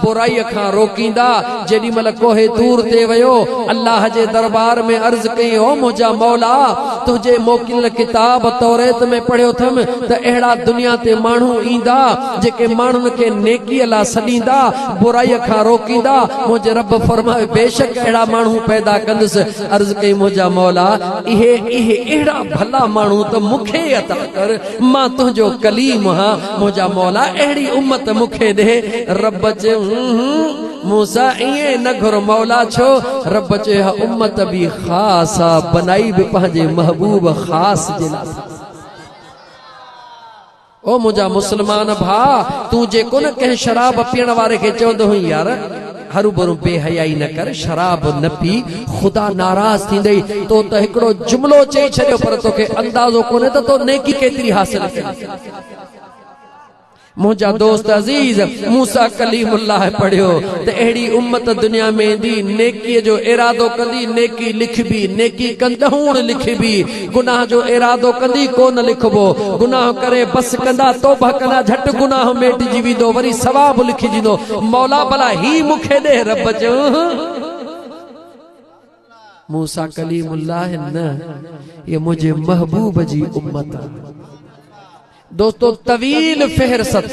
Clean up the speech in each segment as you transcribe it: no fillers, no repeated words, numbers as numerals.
बुराई खां रोकींदा जेडी मल कोहे दूर ते वयो अल्लाह जे दरबार में अर्ज कई ओ मुझा मौला तुझे मोकिल किताब तौरेत में पढ़ियो थम त एड़ा दुनिया ते मानू ईंदा जेके मानुन के नेकी ला सदींदा बुराई खां रोकींदा मुझे रब फरमाए बेशक एड़ा मानू पैदा कंदस अर्ज कई मुझा मौला इहे इहे एड़ा भला मानू त मुखे अता कर मां तुझो कलीम हां मुझा मौला एड़ी उम्मत मुखे दे रब जे मूसा इए न घुर मौला छो रब जे उम्मत भी खासा बनाई भी पंहिंजे महबूब खास जे लाइ ओ मुझा मुसलमान भा तू जे कोन कह शराब पीण वारे के चवंदो हुई यार हरू भरू बेहयाई न कर शराब न पी खुदा नाराज थींदई तो त हिकड़ो जुमलो चई छड़ियो पर तोखे अंदाजो कोने त तो नेकी केतरी हासिल कई मुझा दोस्त अजीज मूसा कलीमुल्लाह पढ़ियो त एड़ी उम्मत दुनिया में दी नेकी जो इरादो कंदी नेकी लिखबी नेकी कंदहूण लिखबी गुनाह जो इरादो कंदी कोन लिखबो गुनाह करे बस कंदा तौबा कंदा झट गुनाह मेटिजी वेंदो वरी सवाब लिखिजिंदो मौला भला ही मुखे दे रब जो मूसा कलीमुल्लाह न ये मुझे महबूब जी उम्मत दोस्तों तवील फेहरसत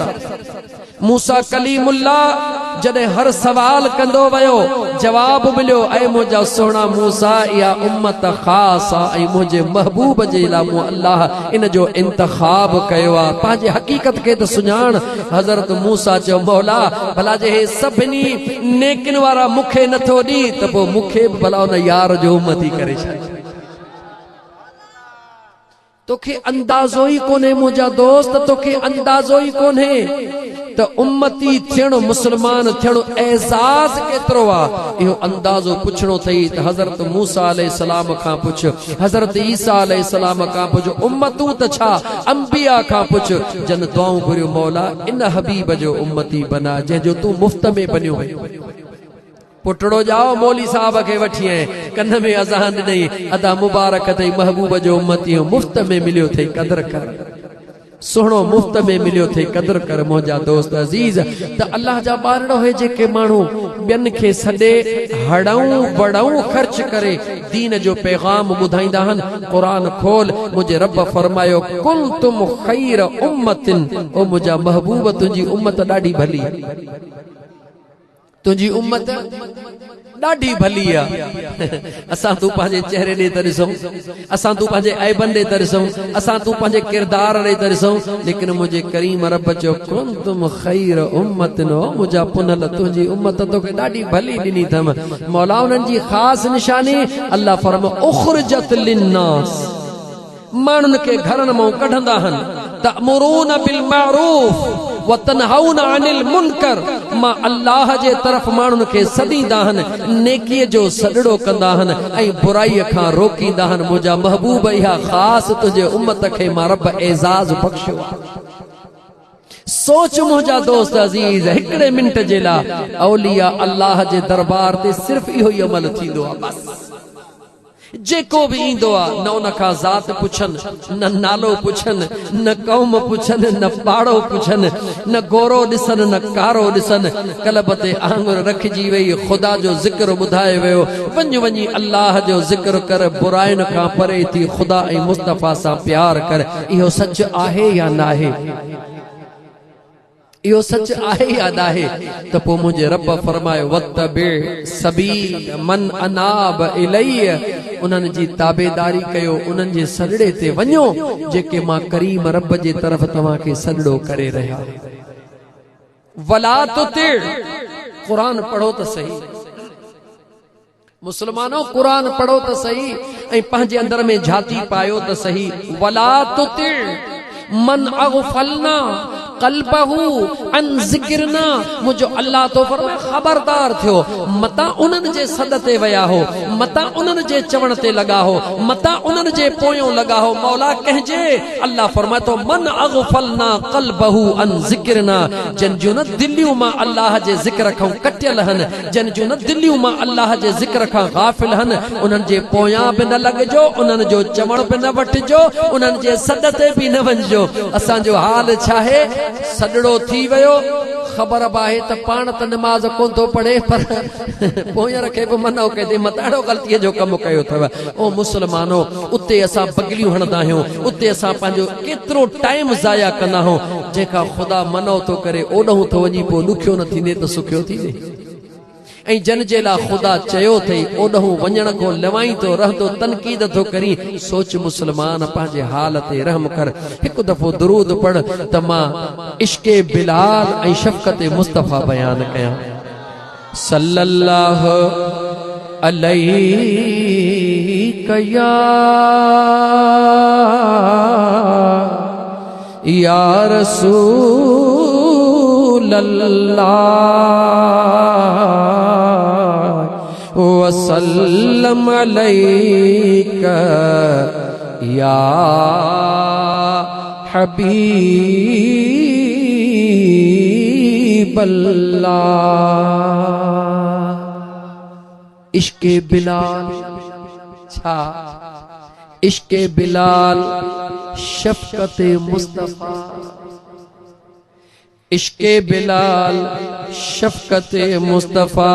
मूसा कलीमुल्लाह जदे हर सवाल कंदो वयो जवाब मिलियो ऐ मुझा सोना मूसा या उम्मत खास ऐ मुझे महबूब जे ला मु अल्लाह इन जो इंतखाब कयो आ पाजे हकीकत के त सुजान हजरत मूसा जो मौला भला जे सभनी नेकिन वारा मुखे नथो दी त पो मुखे भला उन यार जो उम्मती करे छा तोखे अंदाजो ही कोने मुझा दोस्त तोखे अंदाजो ही कोने त उम्मती थियणो मुसलमान थियणो एजाज केतिरो आ इहो अंदाजो पुछणो थई त हज़रत मूसा अलैहि सलाम खां पुछ हज़रत ईसा अलैहि सलाम खां पुछ उम्मतूं त छा अंबिया खां पुछ जन दुआऊं घुरियो मौला इन हबीब जो उम्मती बना जंहिंजो तूं मुफ्त में बनियो पुटड़ो जाओ मौली साहब के वठी कन में अज़ान नहीं अदा मुबारक थई महबूब जो उम्मती मुफ्त में मिलियो थे कदर कर सोहणो मुफ्त में मिलियो थे कदर कर मुझा दोस्त अजीज त अल्लाह जा बारड़ो है जेके मानू बियन के सडे हड़ाऊं बड़ाऊं खर्च करे दीन जो पैगाम बुधाइंदा हन कुरान खोल मुझे रब फरमायो कुल तुम खैर उम्मतिन ओ मुझा महबूब तुझी उम्मत डाडी भली तुझी उम्मत डाडी भली आ असा तू पाजे चेहरे दे तरसो असा तू पाजे ऐबन दे तरसो असा तू पाजे किरदार दे तरसो लेकिन मुझे करीम रब जो कुन तुम खैर उम्मतिन मुझा पुनल तुझी उम्मत तो के डाडी भली दिनी थम मौला उनन जी खास निशानी अल्लाह फरमा उखरजत लिन्नास मानुन के घरन मो कढंदा हन तअमुरून बिल मारूफ व तनहाउन अनिल मुनकर मां अल्लाह जे तरफ मानुन के सदींदा हन नेकी जो सडड़ो कंदा हन ऐ बुराई खां रोकींदा हन मुझा महबूब इहा खास तुझे उम्मत के मां रब एजाज बख्शियो सोच मुझा दोस्त अजीज हिकड़े मिनट जे ला औलिया अल्लाह जे दरबार ते सिर्फ इहो ही अमल थींदो आ बस जेको भी इंदो आ न उन खां जात पुछन न नालो पुछन न कौम पुछन न पाड़ो पुछन न गोरो दिसन न कारो दिसन कलब ते आंगुर रखजी वई खुदा जो जिक्र बुधाए वयो वञी अल्लाह जो जिक्र कर बुराइन खां परे थी खुदा ऐं मुस्तफा सां प्यार कर इहो सच आहे या न आहे इहो सच आहे या न आहे त पोइ मुझे रब फरमायो वत्तबि सबील मन अनाब इलैय उन्हनि जी ताबेदारी कयो उन्हनि जे सजड़े ते वञो जेके मां करीम रब जे तरफ तव्हां खे सजड़ो करे रहिया वला तुति कुरान पढ़ो त सही मुसलमानों कुरान पढ़ो त सही ऐं पंहिंजे अंदर में झाती पायो त सही वला तुति मन अगफलना कल्बहू अन जिक्रना मुझो अल्लाह तो फरमाए खबरदार थियो मता उन्हनि जे सद ते वया हो मता उन्हनि जे चवण ते लगा हो मता उन्हनि जे पोयों लगा हो मौला कहजे अल्लाह फरमाए तो मन अगफलना कल्बहू अन जिक्रना जन जो न दिलियूं मां अल्लाह जे जिक्र खां कटियल हन जन जो न दिलियूं मां अल्लाह जे जिक्र खां गाफिल हन उन्हनि जे पोयां बि न लॻजो उन्हनि जो चवण बि न वठिजो उन्हनि जे सद ते बि न वञिजो असांजो हाल छा आहे सडड़ो थी वयो ख़बर बाहे त पाण त नमाज कोन थो पढ़े पर पोयर खे बि मनो कजे मताड़ो ग़लतीअ जो कमु कयो अथव। ओ मुस्लमानो, उते असां बगलियूं हणंदा आहियूं, उते असां पंहिंजो केतिरो टाइम ज़ाया कंदा आहियूं। जेका ख़ुदा मनो थो करे ओॾों थो वञी पोइ ॾुखियो न थींदे त सुखियो थींदे। ऐं जन जे लाइ ख़ुदा चयो अथई ओॾों वञण खां लवाई तो रहंदो तनक़ीद थो करी। सोच मुस्लमान, पंहिंजे हाल ते रहम कर। हिकु दफ़ो दुरूद पढ़ त मां इश्क़े बिलाल ऐं शफ़क़त मुस्तफ़ा बयान कयां। सल्लल्लाहु अलैहि या रसूल अल्लाह वसल्लम अलैका या हबीब अल्लाह। इश्क़े बिलाल छा? इश्क़े बिलाल शफ़क़त मुस्तफ़ा। इश्क़े बिलाल शफ़क़त मुस्तफ़ा,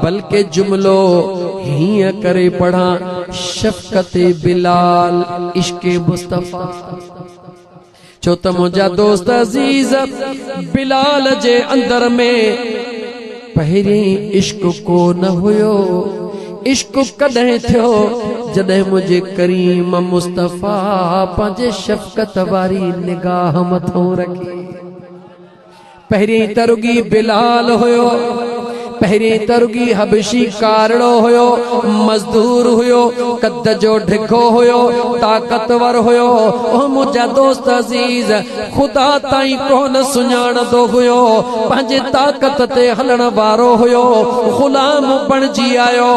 बल्कि जुमलो हीअं करे पढ़ा शफ़क़त बिलाल इश्क़े मुस्तफ़ा। छो त मुंहिंजा दोस्त अज़ीज़ बिलाल जे अंदर में पहिरीं इश्क़ को न हुयो। इश्क़ कॾहिं थियो जॾहिं मुंहिंजे करीम मुस्तफ़ा पंहिंजे शफ़क़त वारी निगाह मथों रखी। पहिरीं तरुगी बिलाल हुयो, पहिरीं तरुगी हबशी कारणो हुयो, मजदूर हुयो, कद जो ढिघो हुयो, ताकतवर हुयो। ओ मुंहिंजा दोस्त अज़ीज़, ख़ुदा ताईं कोन सुञाणंदो हुयो, पंहिंजे ताकत ते हलण वारो हुयो। ग़ुलाम बणिजी आयो,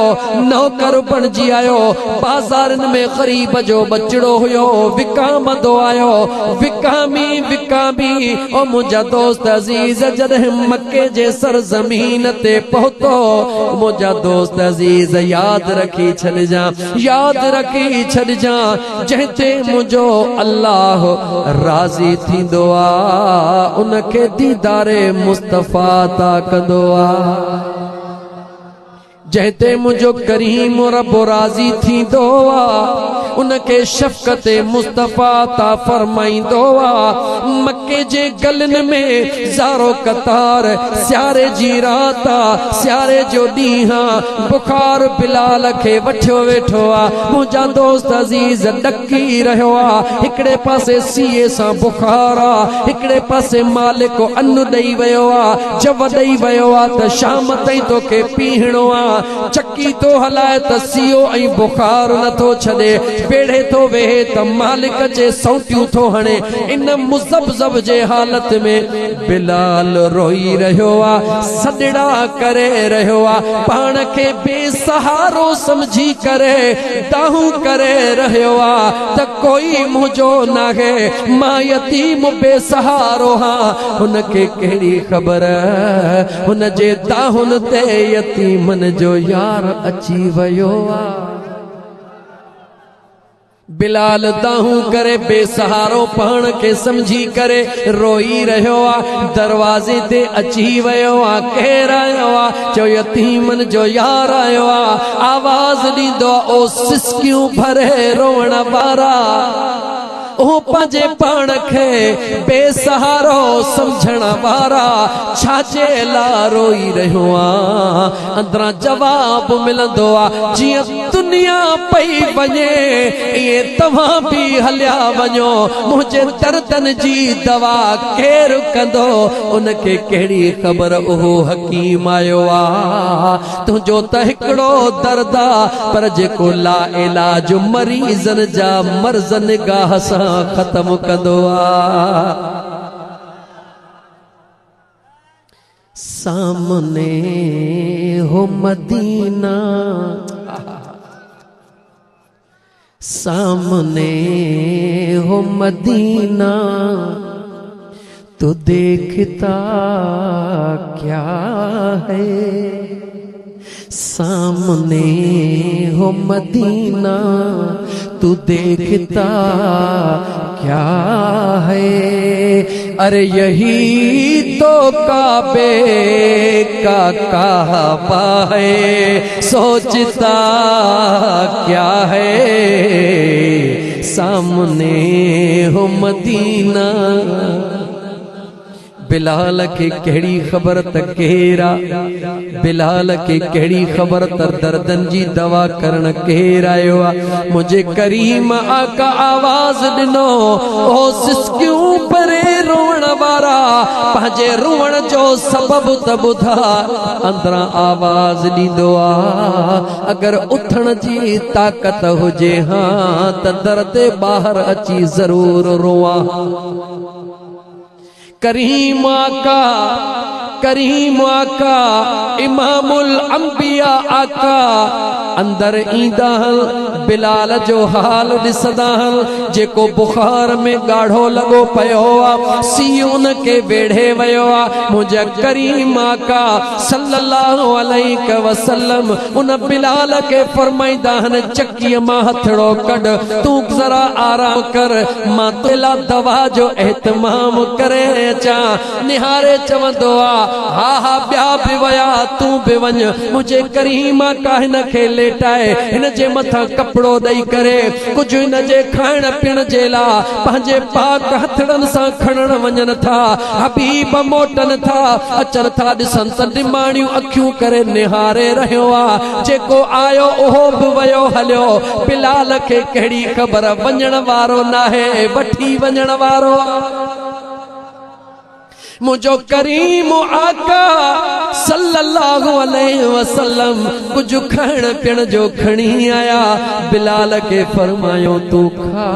नौकर बणिजी आयो, बाज़ारनि में ग़रीब जो बचिड़ो हुयो, विकामंदो आयो, विकामी विकामी। ओ मुंहिंजा दोस्त अज़ीज़, जॾहिं मके जे सरज़मीन ते पहुतो, मुंहिंजा दोस्त अज़ीज़ याद रखी छॾिजां, याद रखी छॾिजां, जंहिंते मुंहिंजो अल्लाह राज़ी थींदो आ उनखे दीदारे मुस्तफ़ा ता कंदो आ। जंहिंते मुंहिंजो करीम रब राज़ी थींदो आ उनखे शफ़क़त मुस्तफ़ा ता फरमाईंदो आ। मके जे गलनि में ज़ारो कतार सियारे जी रात आ, सियारे जो ॾींहुं, बुखार बिलाल खे वठियो वेठो आ। मुंहिंजा दोस्त अज़ीज़ ॾकी रहियो आ, हिकिड़े पासे सीए सां बुखार आ, हिकिड़े पासे मालिक अन्न ॾेई वियो आ, जव ॾेई वियो आ त शाम ताईं तोखे पीअणो आ। चकी तो हलाए त सीओ ऐं बुखार नथो छॾे, बेड़े तो वेहे त मालिक जे सौटियूं थो हणे। इन मुज़ब्ज़ब जे हालत में बिलाल रोई रहियो आ, सॾड़ा करे रहियो आ, पाण खे बेसहारो समझी करे दाहूं करे रहियो आ त कोई मुंहिंजो नाहे, मां यतीम बेसहारो हां। हुनखे कहिड़ी ख़बर हुन जे दाहुन ते यतीमन जो यार अची वियो आ। बिलाल दाहूं करे बेसहारो पाण खे समझी करे रोई रहियो आ। दरवाज़े ते अची वियो आ, केरु आयो आ? चयो यतीमन जो यार आयो आ। आवाज़ ॾींदो आ, ओ सिसकियूं भरे रोअण वारा, ओ पंहिंजे पाण खे बेसहारो समझण वारा, छाजे लाइ रोई रहियो आ? अंदरां जवाब मिलंदो आ, जीअं दुनिया पई वञे इएं तव्हां बि हलिया वञो, मुंहिंजे दर्दनि जी दवा केरु कंदो? उनखे कहिड़ी ख़बर उहो हकीम आयो आ। तुंहिंजो त हिकिड़ो दर्द आ, पर जेको ला इलाज मरीज़नि जा मर्ज़ निगाह सां खत्म कंदो आ। सामने हो मदीना, सामने हो मदीना, तो देखता क्या है? सामने हो मदीना, तू देखता क्या है, अरे यही तो काबे का काबा है, सोचता क्या है, सामने हो मदीना। बिलाल के कहिड़ी ख़बर त केरा, बिलाल के कहिड़ी ख़बर त दर्दन जी दवा करण केर आयो आ। मुझे करीम आका आवाज दिनो, ओ सिसकियूं परे रोवण वारा, पंहिंजे रोवण जो सबब त ॿुधा। अंदरां आवाज ॾींदो आ, अगर उथण जी ताक़त हुजे हां त दर ते ॿाहिर अची ज़रूर रोवां। करीम आका, करीम आका, इमामुल अंबिया आका अंदर ईंदा हल, बिलाल जो हाल ॾिसंदा हल, जेको बुखार में गाढ़ो लगो पयो आ, सीउन के वेढ़े वयो आ। मुंहिंजा करीम आका सल्लल्लाहु अलैहि वसल्लम उन बिलाल के फरमाईंदा हन, चक्कीअ मां हथड़ो कढ, तू जरा आराम कर, मां तुला दवा जो एहतमाम करे अचां। निहारे चवंदो आ, हा हा ॿिया बि वया, तू बि वञ। मुंहिंजे करीम आका हिन खे लेटाए, हिन जे मथां कपिड़ो ॾेई करे कुझु हिन जे खाइण पीअण जे लाइ पंहिंजे पाक हथड़नि सां खणण वञनि था। हबीब मोटनि था, अचनि था, ॾिसनि त निमाणियूं अखियूं करे निहारे रहियो आ। जेको आयो उहो बि वयो हलियो, बिलाल खे कहिड़ी ख़बर, वञण वारो नाहे, वठी वञण वारो। मुझो करीम आका सल्लल्लाहु अलैहि वसल्लम कुछ खाइण पीअण जो खणी आया। बिलाल के फरमायो, तू खा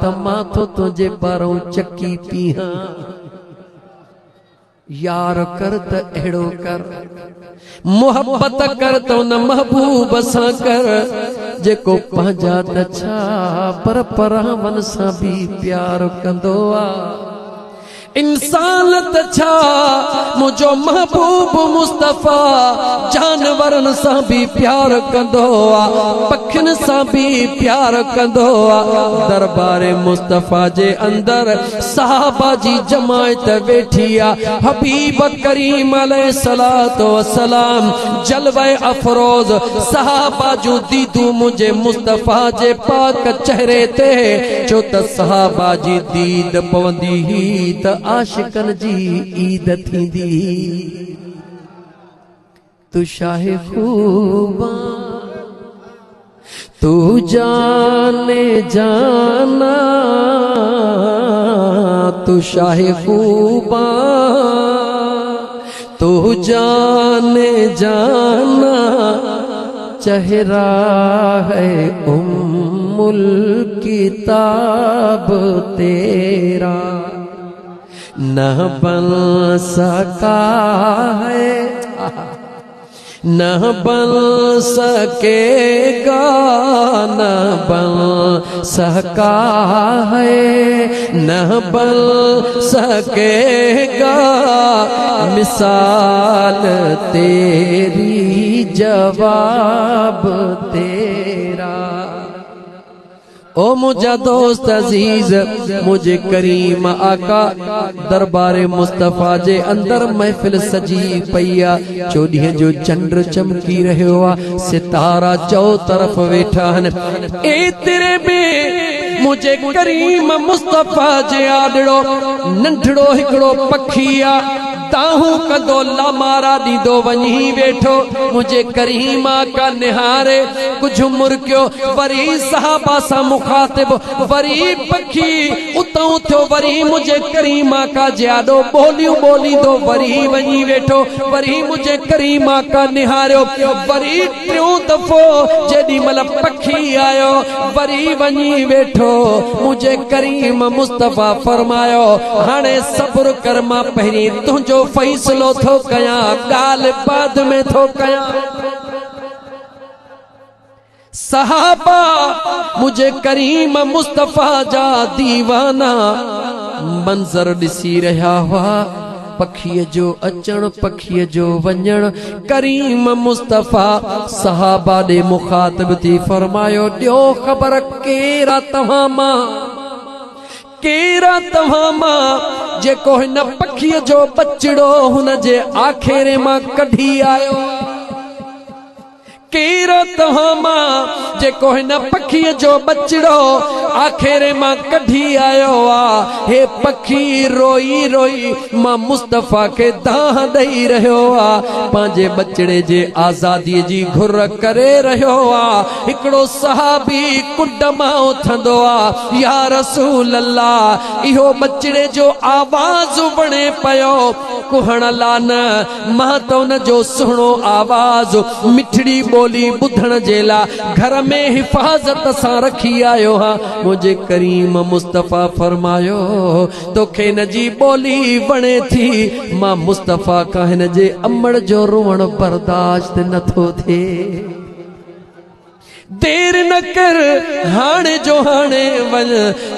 त मां तो तुझे बारों चक्की पीहां। यार कर त अहिड़ो कर, मोहब्बत कर तो न महबूब सां कर, जेको पंहिंजा त छा पर परावन सां भी प्यार कंदो आ। इंसान त छा, मुझो महबूब मुस्तफा जानवरन सां भी प्यार कंदो आ, पखिन सां भी प्यार कंदो आ। दरबारे मुस्तफा जे अंदर सहाबा जी जमायत वेठी आ। हबीब करीम अलैहिस्सलातु वस्सलाम जलवे अफरोज सहाबा जो दीदू मुझे मुस्तफा जे पाक चेहरे ते, जो त सहाबा जी दीद पवंदी ही त आशिकन जी ईद थींदी। तू शाहे खूबा, तू जाने जाना, तू शाहे खूबा, तू जाने जाना, चेहरा है उम्मुल किताब तेरा, न बन सका है, न बन सकेगा, न बन सका है, न बन सकेगा, मिसाल तेरी जवाब तेरा। ओ मुझा दोस्त अजीज, मुझे करीम आका दरबारे मुस्तफा जे अंदर महफिल सजी पईया। चोॾींहं जो चंड चमकी रहियो आ, सितारा चौ तरफ वेठा हन। एतिरे में मुझे करीम मुस्तफा जे आॾड़ो नंढड़ो हिकिड़ो पखी आ, ताहू कंदो लामारा ॾींदो वञी वेठो। मुझे करीम आका निहारे कुझु मुर्कियो, वरी सहाबा सां मुखातिब, वरी पखी उतां थियो, वरी मुझे करीम आका जे आॾो ॿोलियूं ॿोलींदो वरी वञी वेठो। वरी मुझे करीम आका निहारियो, वरी टियों दफ़ो जेॾी महिल पखी आयो वरी वञी वेठो। मुझे करीम मुस्तफा फरमायो, हाणे सब्र कर, मां पहिरीं तुंहिंजो फैसलो थो कयां, ॻाल्हि बाद में थो कयां। सहाबा मुझे करीम मुस्तफा जा दीवाना मंजर ॾिसी रहिया हुआ। पखीअ जो अचण, पखीअ जो वञण। करीम मुस्तफा सहाबा ॾे मुखातिब थी फरमायो, ॾियो ख़बर केरु आहे तव्हां मां? केरा तव्हां मां जेको हिन पखीअ जो बचड़ो हुन जे आखेरे मां कढी आयो केरा तव्हां मां जेको हिन पखीअ जो बचड़ो आखेरे मां कढी आयो आ हे पखी रोई रोई मां मुस्तफ़ा के दाह ॾेई रहियो आ पंहिंजे बचड़े जे आज़ादीअ जी घुर करे रहियो आ हिकिड़ो सहाबी कुंड मां उथंदो आ या रसूल अल्लाह इहो बचड़े जो आवाज़ वणे पियो कुहण ला न मां त उन जो सुहिणो आवाज़ मिठड़ी बोली बुधण जे लाइ घर में हिफ़ाज़त सां रखी आयो हा मुझे करीम मुस्तफ़ा फरमायो तोखे हिन जी बोली वणे थी मां मुस्तफ़ा का हिन जे अमड़ जो रोअण बर्दाश्त नथो थिए देर न कर हाणे जो हाणे वञ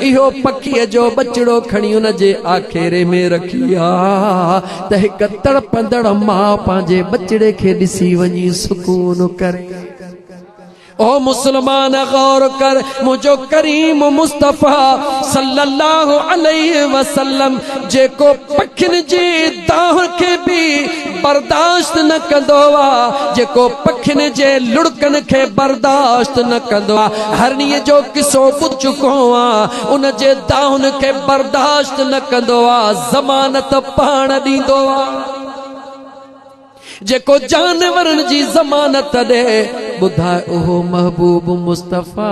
इहो पखीअ जो बचड़ो खणी उन जे आखेरे में रखी आ त हिक तड़पंदड़ मां पंहिंजे बचड़े खे ॾिसी वञी सुकून करे ओ मुसलमान गौर कर मुझो करीम मुस्तफ़ा सल्लल्लाहु अलैहि वसल्लम जेको पखिन जी दाह के भी बर्दाश्त न कंदो आ जेको पखिन जे लुड़कन के बर्दाश्त न कंदो आ हरनीअ जो किस्सो ॿुध चुको आ उन जे दाहुन के बर्दाश्त न कंदो आ ज़मानत पाण ॾींदो आ जेको जानवरन जी ज़मानत दे ॿुधाए उहो महबूब मुस्तफ़ा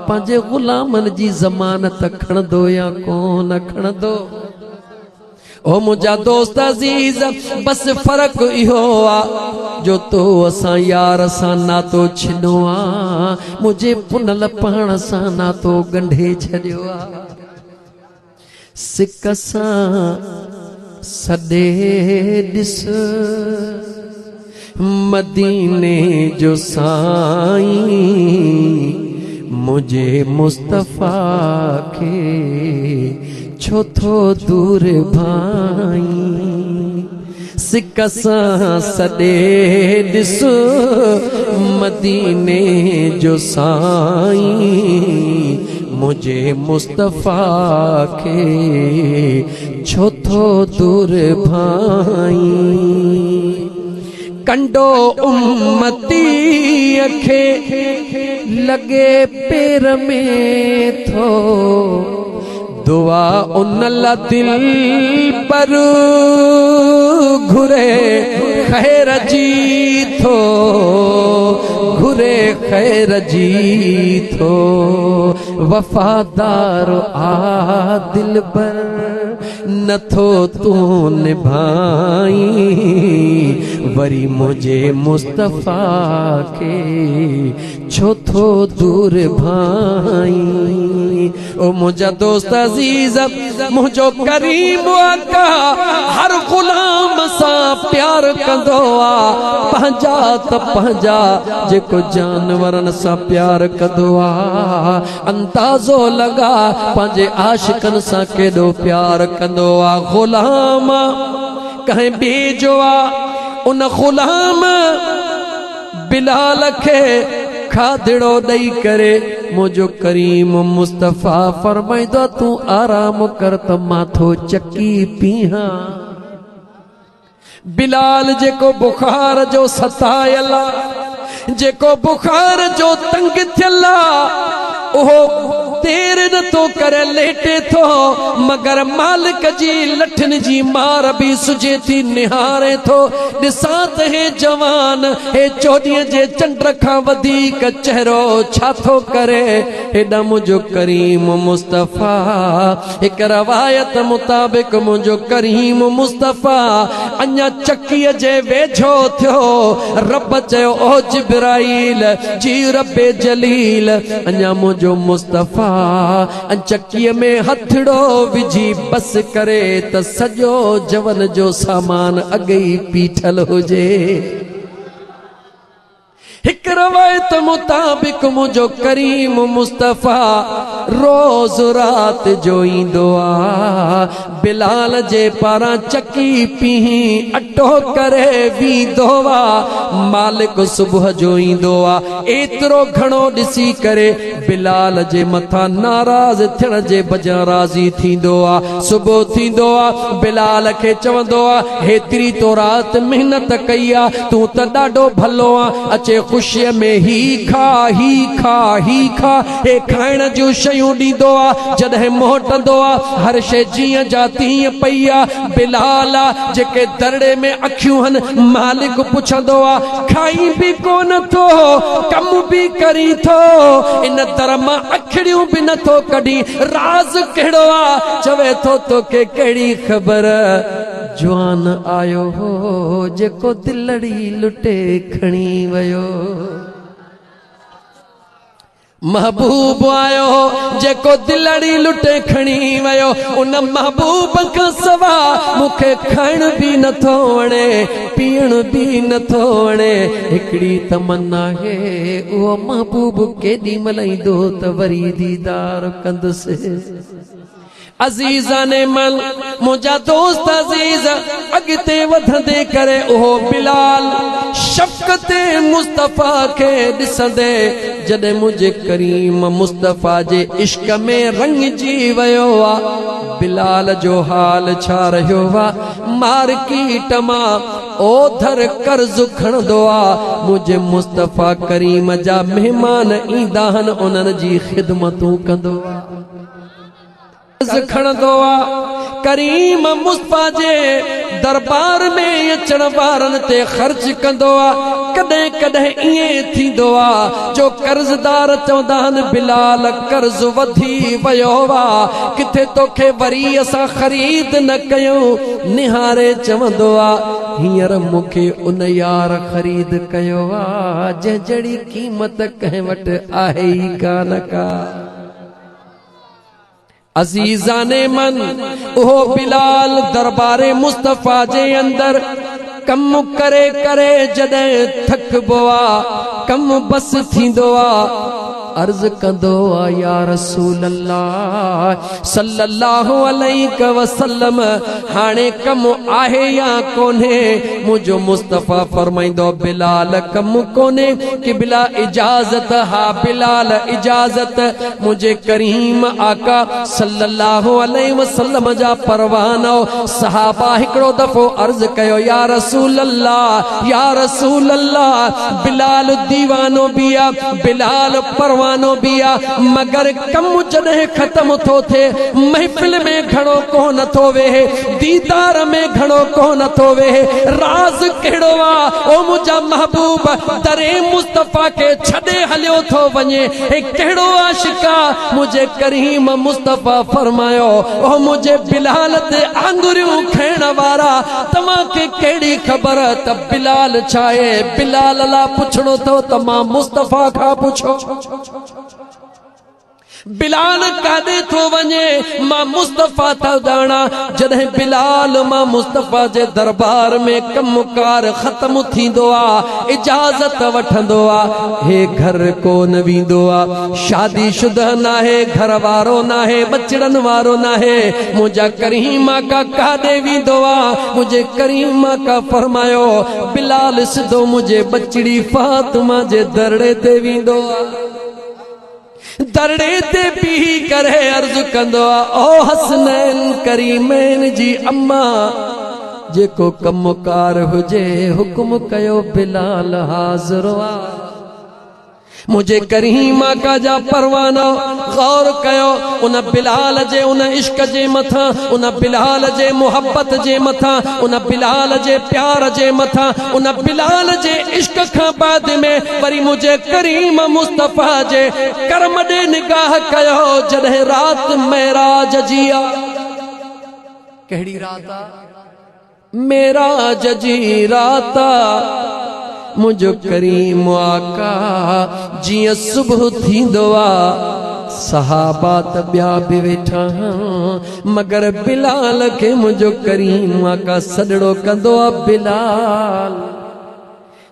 पंहिंजे ग़ुलामन जी ज़मानत खणंदो या कोन खणंदो ओ मुझा दोस्त अजीज बस फर्क इहो आ जो तो असां यार सां नातो छिनो आ मुझे पुनल पाण सां नातो गंढे छॾियो आ सिक सां सॾे ॾिस मदीने जो साईं मुझे मुस्तफ़ा के छो थो दूर भाई सिक सां सॾे ॾिस मदीने जो साईं मुझे मुस्तफ़ा के छो थो दूर भाई कंडो उम्मतीअ खे लगे पेर में थो दुआ उन ला दिल पर घुरे खैर जी थो घुरे खैर जी थो वफादार आ दिल पर नथो तू निभाई वरी मुझे मुस्तफ़ा के छो थो दूर भाई ओ मुझा दोस्त अजीज मुझो करीम आका हर गुलाम सां प्यार कंदो आ पंहिंजा त पंहिंजा जेको जानवरन सां प्यार कंदो आ अंदाज़ो लगा पंहिंजे आशिकन सां केॾो प्यार कंदो आ गुलाम कहीं बीजो आ उन गुलाम बिलाल खे खाधड़ो ॾेई करे मुझो करीम मुस्तफ़ा फरमाईंदो तू आराम कर त माथो चकी पीहा बिलाल जेको बुखार जो सतायल जेको बुखार जो तंग थियल ओहो देर न तो करे लेटे थो मगर मालिक जी लठन जी मार भी सुजे थी निहारे थो ॾिसां त हे जवान हे चोॾीअ जे चंड खां वधीक चेहरो छा थो करे हेॾा मुंहिंजो करीम मुस्तफ़ा हिक रवायत मुताबिक़ मुंहिंजो करीम मुस्तफ़ा अञा चकीअ जे वेझो थियो रब चयो ओ जिब्राईल जी रब्बे जलील अञा मुंहिंजो मुस्तफ़ा चकीअ में हथड़ो विझी बस करे त सॼो जवन जो सामान अॻे ई पीठल हुजे हिक रवायत मुताबिक मुझो करीम मुस्तफ़ा रोज़ रात जो ईंदो आ बिलाल जे पारां चकी पीही अटो करे वींदो आ मालिक सुबुह जो ईंदो आ एतिरो घणो ॾिसी करे बिलाल जे मथां नाराज़ थियण जे बजाय राज़ी थींदो आ सुबुह थींदो आ बिलाल खे चवंदो आ हेतिरी तो रात मेहनत कई आ तूं त ॾाढो भलो आ अचे ख़ुशीअ में ही खा ही खा ही खा हे खाइण जूं शयूं ॾींदो आ जॾहिं मोटंदो आ हर शइ जीअं जा तीअं पई आ बिलाल आ जेके दरड़े में अखियूं हन मालिक पुछंदो आ खाई बि कोन थो कम बि करी थो इन दर मां अखिड़ियूं बि नथो कढी राज़ कहिड़ो आ चवे थो तोखे कहिड़ी ख़बर जवान आयो हो जेको दिलड़ी लुटे खणी वयो महबूब आयो हो जेको दिलड़ी लुटे खणी वयो उन महबूब खां सवा मूंखे खाइण बि नथो वणे पीअण बि नथो वणे हिकिड़ी तमन्ना है उहो महबूब केॾी महिल ईंदो त वरी दीदार कंदुसि अज़ीज़ाने मन मुंहिंजा दोस्त अज़ीज़ अॻिते वधंदे करे उहो बिलाल शफ़क़त मुस्तफ़ा खे ॾिसंदे जॾहिं मुंहिंजे करीम मुस्तफ़ा जे इश्क में रंगजी वियो आहे बिलाल जो हाल छा रहियो आहे मार्केट मां ओधर कर्ज़ खणंदो आहे मुंहिंजे मुस्तफ़ा करीम जा महिमान ईंदा आहिनि उन्हनि जी ख़िदमतूं कंदो आहे खणंदो आ करीम मुस्तफ़ा जे दरबार में अचण वारनि ते ख़र्च कंदो आ कॾहिं कॾहिं ईअं थींदो आ जो कर्ज़दार चवंदा आहिनि बिलाल कर्ज़ वधी वियो आ किथे तोखे वरी असां ख़रीद न कयूं निहारे चवंदो आ हींअर मूंखे उन यार ख़रीद कयो आ जंहिं जहिड़ी क़ीमत कंहिं वटि आहे ई कान का अज़ीज़ाने मन उहो बिलाल दरबारे मुस्तफ़ा जे अंदर कम करे करे जॾहिं थकबो आ कम बस थींदो आ अर्ज़ कंदो आ या रसूल अल्लाह सल्लल्लाहु अलैहि वसल्लम हाणे कम आहे या कोन्हे मुंहिंजो मुस्तफ़ा फरमाईंदो बिलाल कम कोन्हे कि बिला इजाज़त हा बिलाल इजाज़त मुंहिंजे करीम आका सल्लल्लाहु अलैहि वसल्लम जा परवानो सहाबा हिकिड़ो दफ़ो अर्ज़ कयो या रसूल अल्लाह बिलाल दीवानो बि आहे बिलाल परवानो भी आ मगर कम जॾहिं ख़त्म थो थिए महफ़िल में घणो कोन थो वेहे दीदार में घणो कोन थो वेहे राज़ कहिड़ो आ ओ मुंहिंजा महबूब दरे मुस्तफ़ा के छॾे हलियो थो वञे हे कहिड़ो आशिका मुंहिंजे करीम मुस्तफ़ा फरमायो ओ मुंहिंजे बिलाल ते आंगुरियूं खाइण वारा तव्हांखे कहिड़ी ख़बर त बिलाल छा आहे बिलाल ला पुछणो थो त मां मुस्तफ़ा खां पुछो बिलाल काॾे थो वञे मां मुस्तफ़ा था ॼाणा जॾहिं बिलाल मां मुस्तफ़ा जे दरबार में कमकार ख़त्म थींदो आहे इजाज़त वठंदो आहे हे घर कोन वेंदो आहे शादीशुदा नाहे घर वारो नाहे बचड़नि वारो नाहे मुंहिंजा करीम आका काॾे वेंदो आहे मुंहिंजे करीम आका फरमायो बिलाल सिधो मुंहिंजे बचड़ी फातिमा जे दरड़े ते वेंदो आहे दरड़े ते पी करे अर्ज़ कंदो आ ओ हसनैन करीमैन जी अम्मा जेको कमकार हुजे हुकुम कयो बिलाल हाज़िर आ मुझे करीम आका जा परवाना गौर कयो उन बिलाल जे उन इश्क जे मथा उन बिलाल जे मोहब्बत जे मथा उन बिलाल जे प्यार जे मथा उन बिलाल जे इश्क खां बाद में वरी मुझे करीम मुस्तफ़ा जे करम दे निगाह कयो जॾहिं रात मेराज जी आ कहिड़ी रात आ मेराज जी रात मुझो करीम आका जिया सुबह थींदो आ सहाबा त ॿिया बि वेठा मगर बिलाल के मुझो करीम आका सॾड़ो कंदो आ बिलाल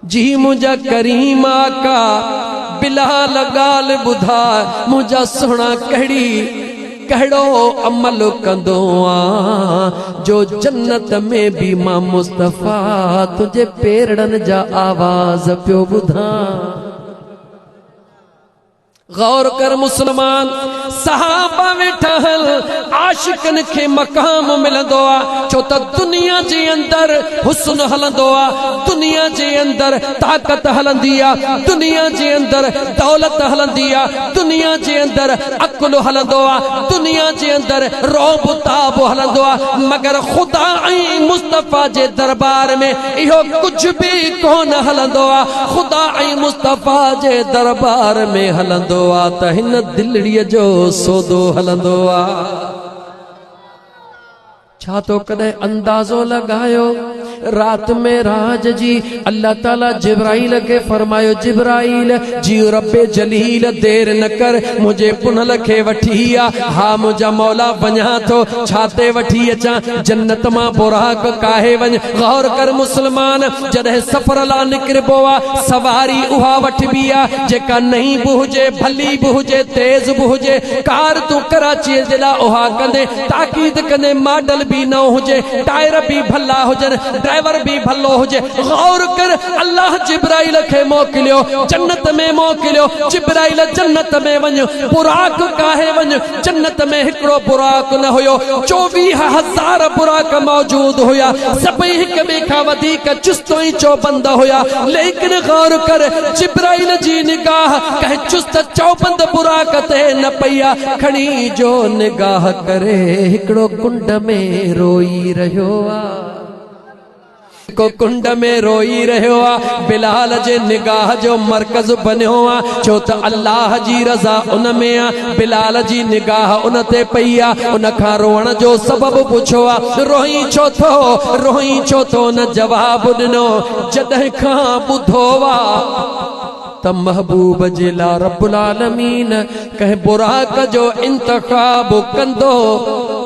जी मुझा करीम आका बिलाल गाल बुधा मुझा सोना कहिड़ो अमल कंदो आ जो जन्नत में भी मां मुस्तफा तुझे पेरड़न जा आवाज पियो बुधा। गौर कर मुसलमान, सहाबा वेठा हल आशिकन के मकाम मिलंदो आ छो त दुनिया जे अंदर हुस्न हलंदो आ, दुनिया जे अंदर ताकत हलंदी आ, दुनिया जे अंदर दौलत हलंदी आ, दुनिया जे अंदर अकुल हलंदो आ, दुनिया जे अंदर रौब ताब हलंदो आ, मगर खुदा ऐं मुस्तफा जे दरबार में इहो कुछ भी कोन हलंदो आ। खुदा ऐं मुस्तफा जे दरबार में हलंदो त हिन दिलड़ीअ जो सौदो हलंदो आ। छा तो कदे अंदाजो लगायो रात में राज जी अल्लाह ताला जिब्राइल के फरमायो जिब्राइल जी रब्बे जलील देर न कर मुझे पुनल के वठी आ। हा मुझा मौला वञा तो छाते वठी अचा जन्नत मां बुराक काहे वञ। गौर कर मुसलमान, जॾहिं सफ़र ला निकिरबो आ सवारी उहा वठबी आ जेका नई बि हुजे भली बि हुजे तेज बि हुजे। कार तू कराची जे लाइ उहा कंदे ताकीद कंदे मॉडल भी न हुजे, टायर भी भला हुजन, ड्राइवर भी भलो हुजे। गौर कर अल्लाह जिब्राइल के मोकिलियो जन्नत में मोकिलियो। जिब्राइल जन्नत में वञ, बुराक काहे वञ। जन्नत में हिकिड़ो बुराक न हुयो, 24,000 बुराक मौजूद हुया, सभई हिक ॿिए खां वधीक चुस्तो ई चौबंद हुया। लेकिन गौर कर जिब्राइल जी निगाह कंहिं चुस्त चौबंद बुराक ते न पई आ। खणी जो निगाह करे हिकिड़ो कुंड में रोई रहियो आ, को कुंड में रोई रहियो आ। बिलाल जे निगाह जो मरकज बनियो आ छो त अल्लाह जी रज़ा उन में आ। बिलाल जी निगाह उन ते पई आ, उन खां रोअण जो सबब पुछो आ। रोई छो थो न जवाब ॾिनो जॾहिं खां ॿुधो आ त महबूब जे ला रब्बुल आलमीन कंहिं बुराक जो इंतखाब कंदो।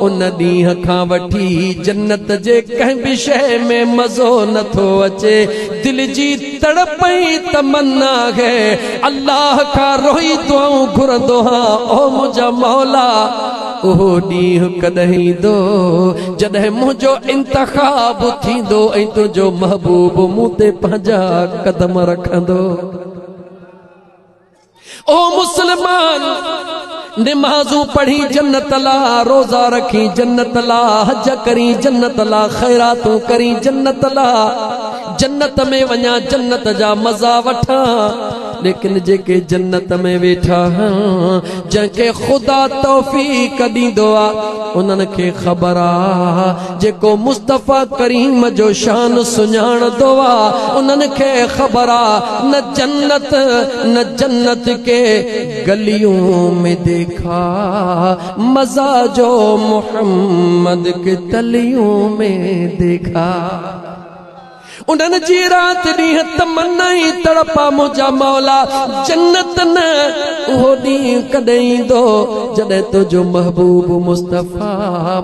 उन ॾींहं खां वठी जन्नत जे कंहिं बि शइ में मज़ो नथो अचे। दिल जी तड़पई तमन्ना है अल्लाह खां रोई दुआऊं घुरंदो हा ओ मुंहिंजा मौला उहो ॾींहुं कॾहिं ईंदो जॾहिं मुंहिंजो इंतखाब थींदो ऐं तुंहिंजो महबूब मूं ते पंहिंजा कदम रखंदो। ओ मुसलमान, नमाज़ूं पढ़ी जन्नत ला, रोजा रखी जन्नत ला, हज करी जन्नत ला, खैरातूं करी जन्नत ला, जन्नत में वञा जन्नत जा मज़ा वठा। लेकिन जेके जन्नत में वेठा जंहिंखे खुदा तौफीक ॾींदो आ उन्हनि खे ख़बर आ, जेको मुस्तफ़ा करीम जो शान सुञाणंदो आ उन्हनि खे ख़बर आ। न जन्नत के गलियों में देखा मज़ा जो मोहम्मद के तलियों में देखा। उन्हनि जी रात ॾींहुं तमन्ना ई तड़पा मुंहिंजा मौला जन्नत न उहो ॾींहुं कॾहिं ईंदो जॾहिं तुंहिंजो महबूब मुस्तफ़ा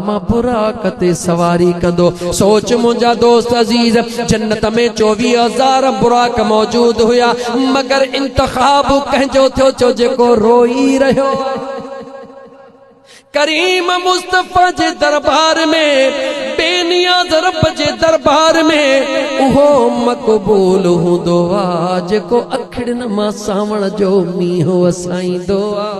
मां बुराक ते सवारी कंदो। सोच मुंहिंजा दोस्त अज़ीज़, जन्नत में 24,000 बुराक मौजूद हुया, मगर इंतखाब कंहिंजो थियो छो जेको रोई रहियो। करीम मुस्तफ़ा जे दरबार में, बेनियाज़ रब जे दरबार में उहो मक़बूल हूंदो आ जेको अखिड़ियुनि मां सावण जो मींहुं वसाईंदो आ।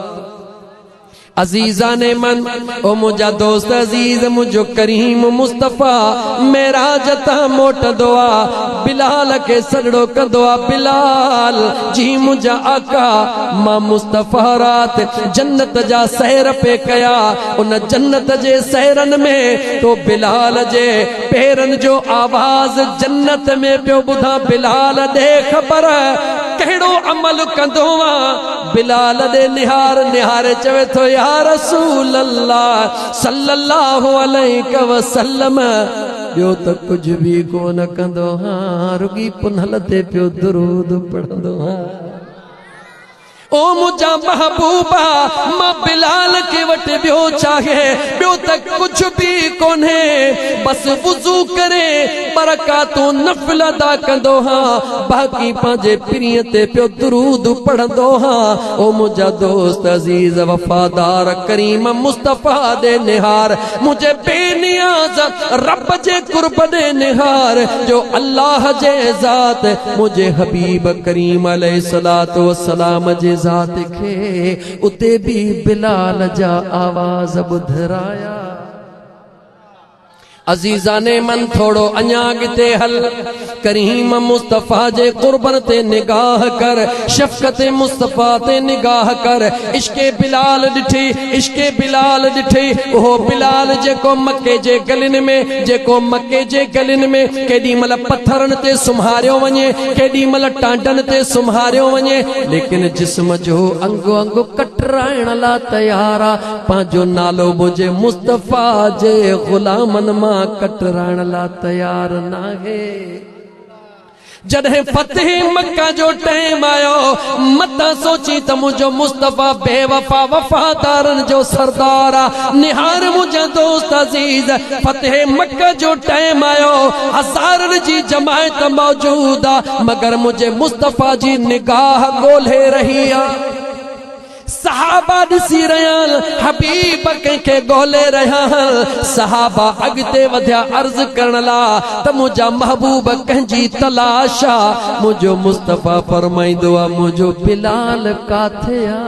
अजीज़ाने मन, ओ मुझा दोस्त अजीज, मुझो करीम मुस्तफ़ा मेराज तां मोटंदो आ, बिलाल के सजड़ो कंदो आ। बिलाल जी मुझा आका मां मुस्तफ़ा रात जन्नत जा सैर पे कया। उन जन्नत जे सैरन में तो बिलाल जे पेरन जो आवाज जन्नत में पियो ॿुधा। बिलाल दे ख़बर कहिड़ो अमल कंदो आ। बिलाल दे निहार चवे थो या रसूल अल्लाह सल्लल्लाहु अलैहि वसल्लम, ॿियो त कुछ भी कोन कंदो हां, रुगी पुनल ते पियो दुरूद पढ़ंदो हां। ओ मुझा महबूबा मां बिलाल के वट ॿियो चाहे, ॿियो त कुछ भी कोन्हे, बस वुज़ू करे बरकातूं नफ़िल अदा कंदो हां, बाक़ी पंहिंजे पीरीअ ते पियो दुरूद पढ़ंदो हां। ओ मुंहिंजा दोस्त अज़ीज़ वफ़ादार करीम मुस्तफ़ा दे निहार, मुझे बेनियाज़ रब जे कुर्ब दे निहार, जो अल्लाह जे ज़ात मुझे हबीब करीम अलैहिस्सलातु वस्सलाम जे ज़ात खे उते भी बिलाल जा आवाज़ ॿुधराया। अजीज़ाने मन थोड़ो अञा अॻिते हल, करीम मुस्तफ़ा जे कुर्बन ते निगाह कर, शफ़क़त मुस्तफ़ा ते निगाह कर। इश्क़े बिलाल ॾिठी, इश्क़े बिलाल ॾिठी, उहो बिलाल जेको मके जे गलिन में, जेको मके जे गलिन में केॾी महिल पत्थरनि ते सुम्हारियो वञे, केॾी महिल टांडनि ते सुम्हारियो वञे, लेकिन जिस्म जो अंग अंग कटराइण लाइ तयार आहे। पंहिंजो नालो मुंहिंजे मुस्तफ़ा जे ग़ुलामनि मां कटराइण लाइ तयार नाहे। जॾहिं फतेह मक्का जो टाइम आयो, मतां सोची त मुंहिंजो मुस्तफ़ा बेवफा वफ़ादारनि जो सरदार आ। निहार मुंहिंजा दोस्त अज़ीज़, फतेह मक्का जो टाइम आयो, हज़ारनि जी जमायत मौजूद आ, मगर मुंहिंजे मुस्तफ़ा जी निगाह ॻोल्हे रही आ। सहाबा ॾिसी रहिया, हबीब कंहिंखे ॻोल्हे रहिया। सहाबा अॻिते वधिया अर्ज़ करण लाइ त मुंहिंजा महबूब कंहिंजी तलाश आ। मुंहिंजो मुस्तफ़ा फरमाईंदो आहे, मुंहिंजो बिलाल काथे आ,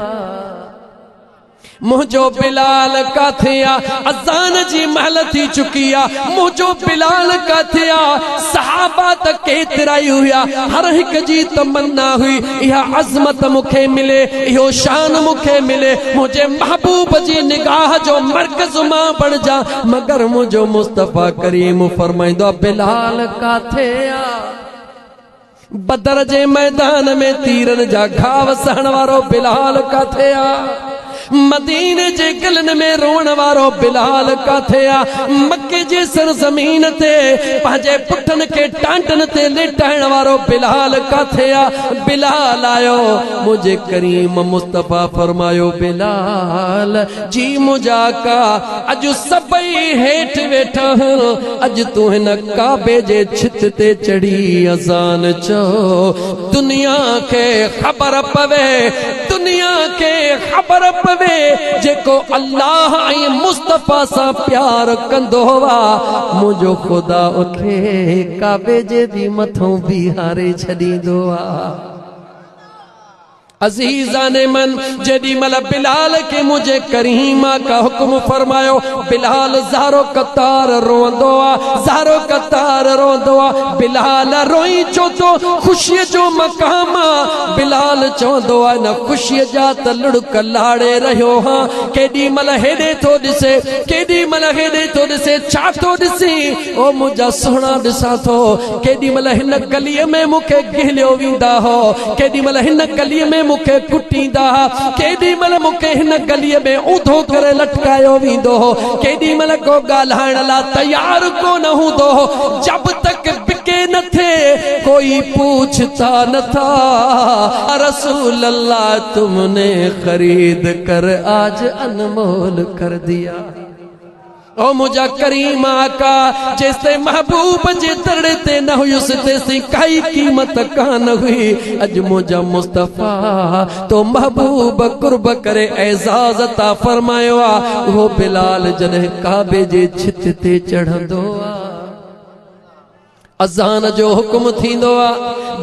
मुंहिंजो बिलाल काथे आ। अज़ान जी महल थी चुकी आ, मुंहिंजो बिलाल काथे आ। सहाबा त केतिरा ई हुया, हर हिक जी तमन्ना हुई इहा अज़मत मूंखे मिले, इहो शान मूंखे मिले, मुंहिंजे महबूब जी निगाह जो मर्कज़ मां बणिजा। मगर मुंहिंजो मुस्तफ़ा करीम फरमाईंदो आहे, बिलाल काथे आ। बदर जे मैदान में तीरन जा घाव सहण वारो बिलाल काथे आ। मदीने जे गलन में रोण वारो बिलाल काथे आ। मक्के जे सरज़मीन ते पंहिंजे पुठन के टांटन ते लेटाइण वारो बिलाल काथे आ। बिलाल आयो, मुझे करीम मुस्तफ़ा फरमायो, बिलाल जी मुंहिंजा का अॼु सभई हेठि वेठा, अॼु तूं हिन काबे जे छित ते चढ़ी अज़ान चो। दुनिया के ख़बर पवे, दुनिया के ख़बर पवे, जेको अल्लाह ऐं मुस्तफ़ा सां प्यार कंदो वा, मुंहिंजो ख़ुदा उखे काबे जे बि मथों बीहारे छॾींदो आ। अज़ीज़ाने मन, जेॾी महिल बिलाल के मुझे करीमा का हुक्म फरमायो, बिलाल ज़ारो कतार रोंदो आ, ज़ारो कतार रोंदो आ। बिलाल रोई छो तो ख़ुशीअ जो मक़ाम आ। बिलाल चवंदो आ, न ख़ुशीअ जा त लुड़क लाड़े रहियो हां, केॾी महिल हेॾे थो ॾिसे, केॾी महिल हेॾे थो ॾिसे, छा थो ॾिसी? ओ मुंहिंजा सुहिणा ॾिसां थो, केॾी महिल हिन गलीअ में मूंखे गिहलियो वेंदा हो, केॾी महिल हिन गलीअ में मूंखे कुटींदा, केॾी महिल मूंखे हिन गलीअ में ऊधो करे लटकायो वेंदो हो, केॾी महिल को ॻाल्हाइण लाइ तयार कोन हूंदो हो। जब तक बिके न थे कोई पूछता न था, रसूल अल्लाह तुमने खरीद कर आज अनमोल कर दिया। ओ मुझा करीम आका, जेसे महबूब जे दरड़े ते न हुयुसि तेसी काई कीमत कान हुई। अज मुझा मुस्तफ़ा तो महबूब कुर्ब करे एजाज़ ता फरमायो आ। वो बिलाल जॾहिं काबे जे छित ते चढ़ंदो आ, अज़ान जो हुक्म थींदो आ।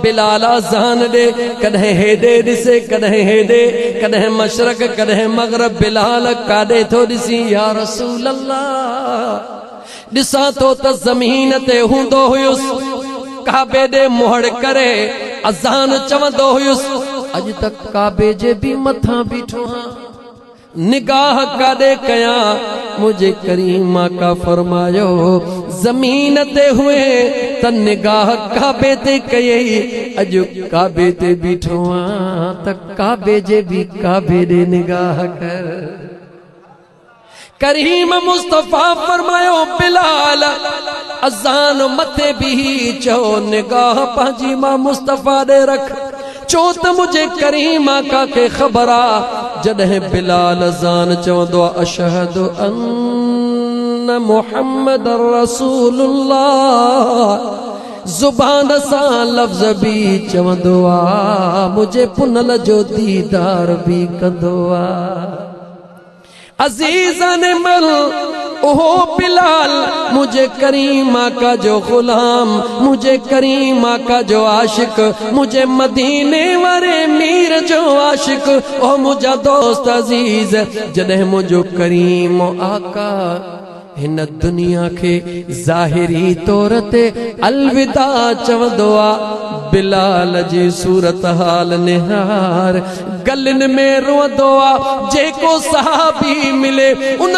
बिलाल अज़ान दे, कॾहिं हेॾे ॾिसे, कॾहिं हेॾे, कॾहिं मशरक, कॾहिं मग़रिब। बिलाल काॾे थो ॾिसी? या रसूल अल्लाह, ॾिसां थो त ज़मीन ते हूंदो हुयुसि, काबे ॾे मुहड़ करे अज़ान चवंदो हुयुसि। अॼु तक काबे जे बि मथां बीठो हां, निगाह काॾे कयां? मुझे करीम का फरमायो, जमीन ते हुए त निगाह काबे ते कयई। अॼु काबे ते बीठो आं त काबे जे बि काबे ॾे निगाह कर। करीम मुस्तफ़ा फरमायो, बिलाल अज़ान मथे भी चो, निगाह पंहिंजी मां मुस्तफ़ा ॾे रख, चो त मुझे करीम आका के ख़बर आ। जॾहिं बिलाल अज़ान चवंदो, अशहदु अन्न मुहम्मद रसूलुल्लाह जुबान सां लफ्ज़ भी चवंदो आ, मुझे पुनल जो दीदार भी कंदो आ। अजीज़न मल ओहो बिलाल, मुझे करीम आका जो गुलाम, मुझे करीम आका जो आशिक, मुझे मदीने वारे मीर जो आशिक, ओ मुझा दोस्त अजीज, जॾहिं मुझो करीम आका हिन दुनिया के ज़ाहिरी तौर ते अलविदा चवंदो आ, बिलाल जी सूरत हाल निहार, गलन में रोंदो आ। जेको सहाबी मिले उन